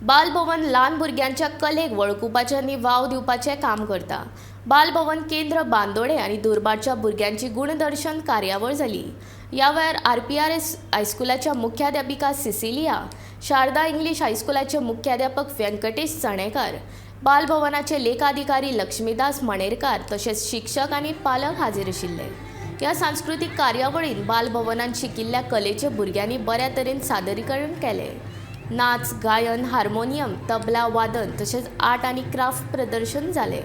बालभवन ल्हान भुरग्यांच्या कलेक वळखुपाचें आनी वाव दिवपाचें काम करता। बालभवन केंद्र बांदोडे आनी दुर्भाटच्या भुरग्यांची गुणदर्शन कार्यावळ जाली। ह्या वेळार RPRS हायस्कुलाच्या मुख्याध्यापिका सिसिलिया, शारदा इंग्लीश हायस्कुलाचे मुख्याध्यापक व्यंकटेश चणेकार, बालभवनाचे लेखाधिकारी लक्ष्मीदास मणेरकार तशेंच शिक्षक आनी पालक हाजीर आशिल्ले। ह्या सांस्कृतीक कार्यावळींत बालभवनांत शिकिल्ल्या कलेचे भुरग्यांनी बऱ्या तरेन सादरीकरण केलें। नाच, गायन, हार्मोनियम, तबला वादन तशेंच आर्ट आनी क्राफ्ट प्रदर्शन जालें।